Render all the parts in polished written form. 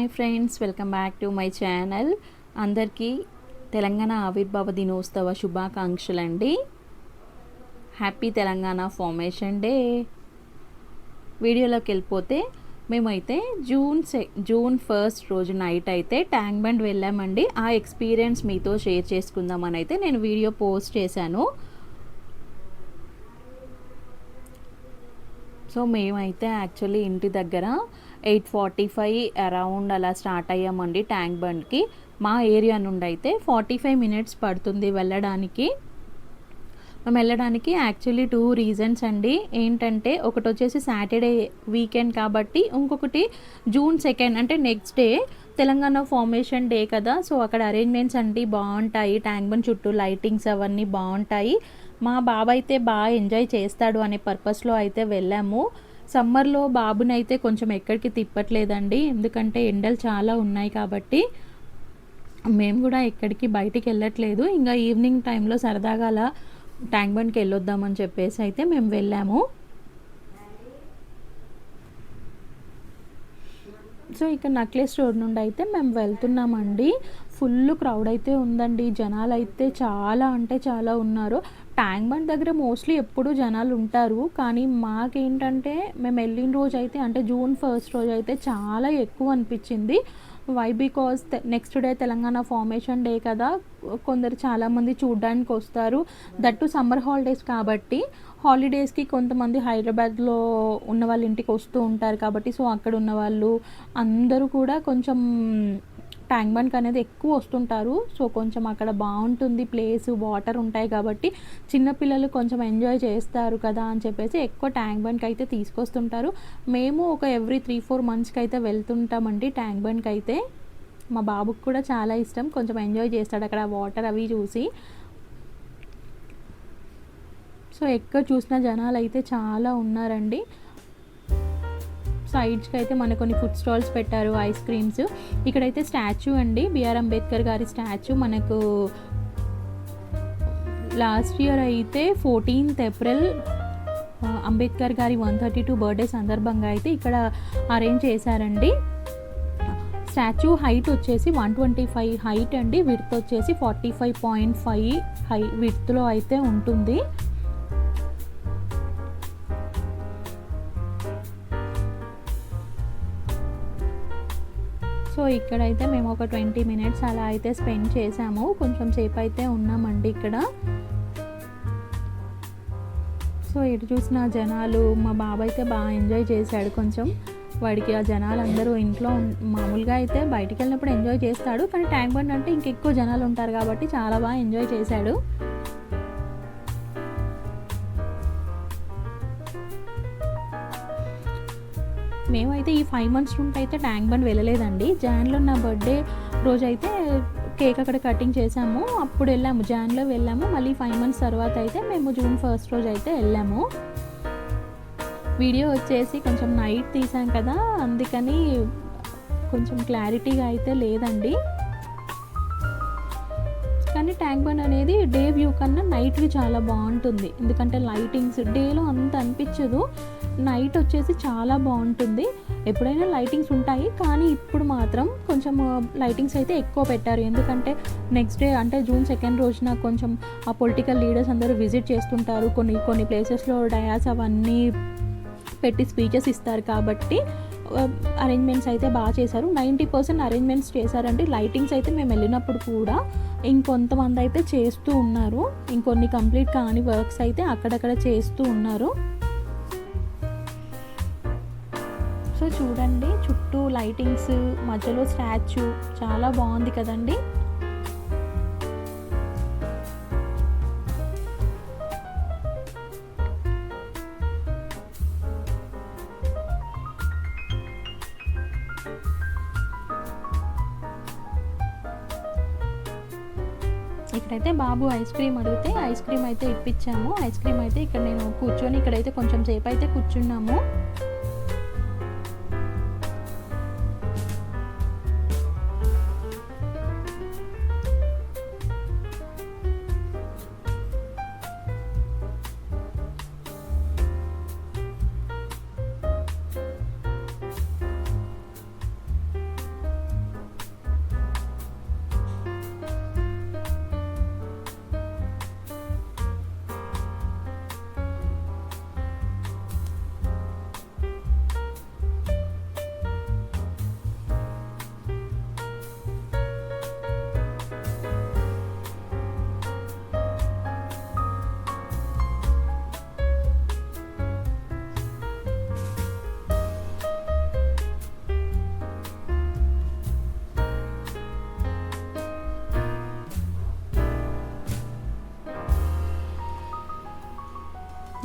Hi friends, welcome back to my channel. అందరికీ తెలంగాణ ఆవిర్భావ దినోత్సవ శుభాకాంక్షలండి. Happy Telangana formation day. వీడియోలోకి వెళ్ళిపోతే మేమైతే జూన్ 1 రోజు నైట్ అయితే ట్యాంక్ బండ్ వెళ్ళామండి. ఆ ఎక్స్పీరియన్స్ మీతో షేర్ చేసుకుందామని అయితే నేను వీడియో పోస్ట్ చేశాను. సో మేమైతే యాక్చువల్లీ ఇంటి దగ్గర 8:45 అరౌండ్ అలా స్టార్ట్ అయ్యామండి ట్యాంక్ బండ్కి. మా ఏరియా నుండి అయితే 45 మినిట్స్ పడుతుంది వెళ్ళడానికి. మేము వెళ్ళడానికి యాక్చువల్లీ 2 రీజన్స్ అండి. ఏంటంటే ఒకటి వచ్చేసి సాటర్డే వీకెండ్ కాబట్టి, ఇంకొకటి June 2 అంటే next day Telangana formation day కదా. సో అక్కడ అరేంజ్మెంట్స్ అండి బాగుంటాయి, ట్యాంక్ బండ్ చుట్టూ లైటింగ్స్ అవన్నీ బాగుంటాయి. మా బాబు అయితే బాగా ఎంజాయ్ చేస్తాడు అనే పర్పస్లో అయితే వెళ్ళాము. సమ్మర్లో బాబుని అయితే కొంచెం ఎక్కడికి తిప్పట్లేదండి, ఎందుకంటే ఎండలు చాలా ఉన్నాయి కాబట్టి మేము కూడా ఎక్కడికి బయటికి వెళ్ళట్లేదు. ఇంకా ఈవినింగ్ టైంలో సరదాగా అలా ట్యాంక్ బండ్కి వెళ్ళొద్దామని చెప్పేసి అయితే మేము వెళ్ళాము. సో ఇక్కడ నక్లెస్ రోడ్ నుండి అయితే మేము వెళ్తున్నామండి. ఫుల్ క్రౌడ్ అయితే ఉందండి, జనాలు అయితే చాలా అంటే చాలా ఉన్నారు. ట్యాంక్ బండ్ దగ్గర మోస్ట్లీ ఎప్పుడు జనాలు ఉంటారు, కానీ మాకేంటంటే మేము వెళ్ళిన రోజు అయితే అంటే June 1 రోజు అయితే చాలా ఎక్కువ అనిపించింది. Why because next day Telangana formation day కదా, కొందరు చాలామంది చూడడానికి వస్తారు. దట్టు సమ్మర్ హాలిడేస్ కాబట్టి హాలిడేస్కి కొంతమంది హైదరాబాద్లో ఉన్న వాళ్ళ ఇంటికి వస్తూ ఉంటారు కాబట్టి, సో అక్కడ ఉన్న వాళ్ళు అందరూ కూడా కొంచెం ట్యాంక్ బండ్కి అనేది ఎక్కువ వస్తుంటారు. సో కొంచెం అక్కడ బాగుంటుంది ప్లేస్, వాటర్ ఉంటాయి కాబట్టి చిన్నపిల్లలు కొంచెం ఎంజాయ్ చేస్తారు కదా అని చెప్పేసి ఎక్కువ ట్యాంక్ బండ్కి అయితే తీసుకొస్తుంటారు. మేము ఒక ఎవ్రీ 3-4 మంత్స్కి అయితే వెళ్తుంటామండి ట్యాంక్ బండ్కి అయితే. మా బాబుకి కూడా చాలా ఇష్టం, కొంచెం ఎంజాయ్ చేస్తాడు అక్కడ వాటర్ అవి చూసి. సో ఎక్కడ చూసిన జనాలు అయితే చాలా ఉన్నారండి. సైడ్స్కి అయితే మనకు కొన్ని ఫుడ్ స్టాల్స్ పెట్టారు, ఐస్ క్రీమ్స్. ఇక్కడైతే స్టాచ్యూ అండి, బిఆర్ అంబేద్కర్ గారి స్టాచ్యూ. మనకు లాస్ట్ ఇయర్ అయితే 14th ఏప్రిల్ అంబేద్కర్ గారి 132 బర్త్డే సందర్భంగా అయితే ఇక్కడ అరేంజ్ చేశారండి. స్టాచ్యూ హైట్ వచ్చేసి 125 హైట్ అండి, విడ్త్ వచ్చేసి 45.5 విడ్త్లో అయితే ఉంటుంది. సో ఇక్కడైతే మేము ఒక 20 మినిట్స్ అలా అయితే స్పెండ్ చేసాము, కొంచెం సేపు అయితే ఉన్నామండి ఇక్కడ. సో ఇటు చూసిన జనాలు, మా బాబు అయితే బాగా ఎంజాయ్ చేశాడు. కొంచెం వాడికి ఆ జనాలు అందరూ ఇంట్లో మామూలుగా అయితే బయటికి వెళ్ళినప్పుడు ఎంజాయ్ చేస్తాడు, కానీ ట్యాంక్ బండ్ అంటే ఇంకెక్కువ జనాలు ఉంటారు కాబట్టి చాలా బాగా ఎంజాయ్ చేశాడు. మేమైతే ఈ 5 months నుండి అయితే ట్యాంక్ బండ్ వెళ్ళలేదండి. జాన్లో నా బర్త్డే రోజు అయితే కేక్ అక్కడ కటింగ్ చేసాము, అప్పుడు వెళ్ళాము, జాన్లో వెళ్ళాము. మళ్ళీ 5 months తర్వాత అయితే మేము June 1 రోజు అయితే వెళ్ళాము. వీడియో వచ్చేసి కొంచెం నైట్ తీసాం కదా, అందుకని కొంచెం క్లారిటీగా అయితే లేదండి. కానీ ట్యాంక్ బండ్ అనేది డే వ్యూ కన్నా నైట్ వ్యూ చాలా బాగుంటుంది, ఎందుకంటే లైటింగ్స్ డేలో అంత అనిపించదు, నైట్ వచ్చేసి చాలా బాగుంటుంది. ఎప్పుడైనా లైటింగ్స్ ఉంటాయి, కానీ ఇప్పుడు మాత్రం కొంచెం లైటింగ్స్ అయితే ఎక్కువ పెట్టారు. ఎందుకంటే నెక్స్ట్ డే అంటే June 2 రోజున కొంచెం ఆ పొలిటికల్ లీడర్స్ అందరూ విజిట్ చేస్తుంటారు, కొన్ని ప్లేసెస్లో డయాస్ అవన్నీ పెట్టి స్పీచెస్ ఇస్తారు కాబట్టి అరేంజ్మెంట్స్ అయితే బాగా చేశారు. 90% అరేంజ్మెంట్స్ చేశారండి. లైటింగ్స్ అయితే మేము వెళ్ళినప్పుడు కూడా ఇంకొంతమంది అయితే చేస్తూ ఉన్నారు, ఇంకొన్ని కంప్లీట్ కాని వర్క్స్ అయితే అక్కడక్కడ చేస్తూ ఉన్నారు. సో చూడండి, చుట్టూ లైటింగ్స్, మధ్యలో స్టాచ్యూ చాలా బాగుంది కదండి. ఇక్కడైతే బాబు ఐస్ క్రీమ్ అడిగితే ఐస్ క్రీమ్ అయితే ఇప్పించాము. ఐస్ క్రీమ్ అయితే ఇక్కడ నేను కూర్చొని ఇక్కడైతే కొంచెం సేపు అయితే కూర్చున్నాము.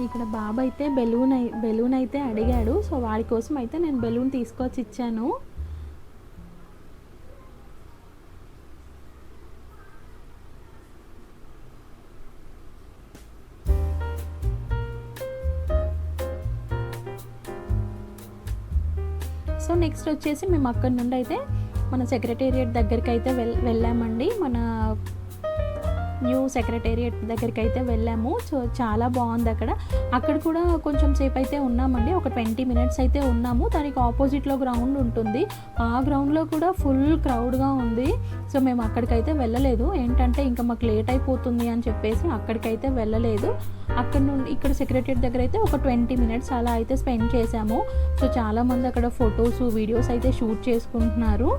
ఇక్కడ బాబు అయితే బెలూన్ అయితే అడిగాడు. సో వాడి కోసం అయితే నేను బెలూన్ తీసుకొచ్చి ఇచ్చాను. సో నెక్స్ట్ వచ్చేసి మేము అక్కడి నుండి అయితే మన సెక్రటేరియట్ దగ్గరికి అయితే వెళ్ళామండి. మన న్యూ సెక్రటేరియట్ దగ్గరికి అయితే వెళ్ళాము. సో చాలా బాగుంది అక్కడ కూడా కొంచెం సేపు అయితే ఉన్నామండి. ఒక 20 మినిట్స్ అయితే ఉన్నాము. దానికి ఆపోజిట్లో గ్రౌండ్ ఉంటుంది. ఆ గ్రౌండ్లో కూడా ఫుల్ క్రౌడ్గా ఉంది. సో మేము అక్కడికైతే వెళ్ళలేదు. ఏంటంటే ఇంకా మాకు లేట్ అయిపోతుంది అని చెప్పేసి అక్కడికైతే వెళ్ళలేదు. అక్కడ నుండి ఇక్కడ సెక్రటేరియట్ దగ్గర అయితే ఒక 20 మినిట్స్ అలా అయితే స్పెండ్ చేశాము. సో చాలామంది అక్కడ ఫొటోస్ వీడియోస్ అయితే షూట్ చేసుకుంటున్నారు.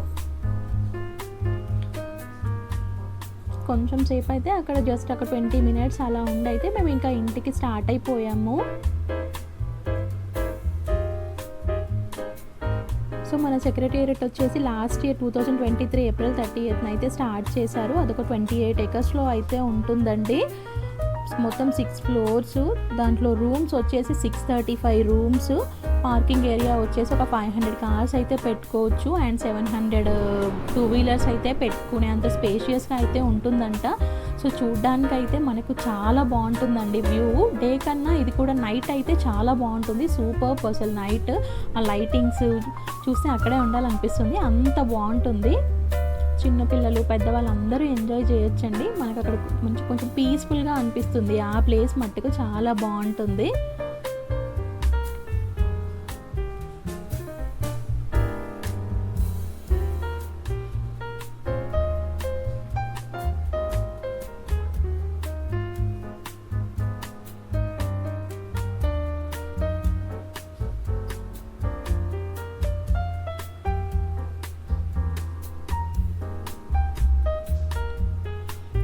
కొంచెం సేపు అయితే అక్కడ జస్ట్ అక్కడ 20 మినిట్స్ అలా ఉండైతే మేము ఇంకా ఇంటికి స్టార్ట్ అయిపోయాము. సో మన సెక్రటేరియట్ వచ్చేసి లాస్ట్ ఇయర్ 2023 ఏప్రిల్ 30th అయితే స్టార్ట్ చేశారు. అదొక 28 acresలో అయితే ఉంటుందండి. మొత్తం 6 ఫ్లోర్స్. దాంట్లో రూమ్స్ వచ్చేసి 635 రూమ్స్. పార్కింగ్ ఏరియా వచ్చేసి ఒక 500 కార్స్ అయితే పెట్టుకోవచ్చు అండ్ 700 టూ వీలర్స్ అయితే పెట్టుకునే అంత స్పేషియస్గా అయితే ఉంటుందంట. సో చూడ్డానికి అయితే మనకు చాలా బాగుంటుందండి వ్యూ. డే కన్నా ఇది కూడా నైట్ అయితే చాలా బాగుంటుంది. సూపర్ అసలు నైట్ ఆ లైటింగ్స్ చూస్తే అక్కడే ఉండాలనిపిస్తుంది, అంత బాగుంటుంది. చిన్నపిల్లలు పెద్దవాళ్ళు అందరూ ఎంజాయ్ చేయొచ్చండి. మనకు అక్కడ కొంచెం పీస్ఫుల్గా అనిపిస్తుంది. ఆ ప్లేస్ మట్టుకు చాలా బాగుంటుంది.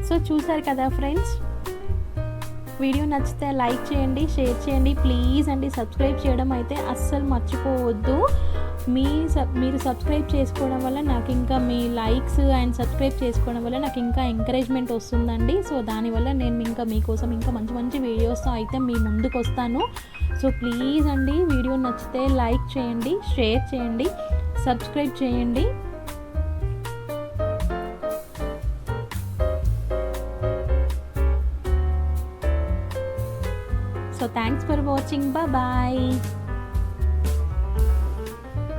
సో చూసారు కదా ఫ్రెండ్స్, వీడియో నచ్చితే లైక్ చేయండి, షేర్ చేయండి ప్లీజ్ అండి. సబ్స్క్రైబ్ చేయడం అయితే అస్సలు మర్చిపోవద్దు. మీరు సబ్స్క్రైబ్ చేసుకోవడం వల్ల నాకు ఇంకా మీ లైక్స్ అండ్ సబ్స్క్రైబ్ చేసుకోవడం వల్ల నాకు ఇంకా ఎంకరేజ్మెంట్ వస్తుందండి. సో దానివల్ల నేను ఇంకా మీకోసం ఇంకా మంచి మంచి వీడియోస్తో అయితే మీ ముందుకు వస్తాను. సో ప్లీజ్ అండి, వీడియో నచ్చితే లైక్ చేయండి, షేర్ చేయండి, సబ్స్క్రైబ్ చేయండి. So thanks for watching. Bye bye.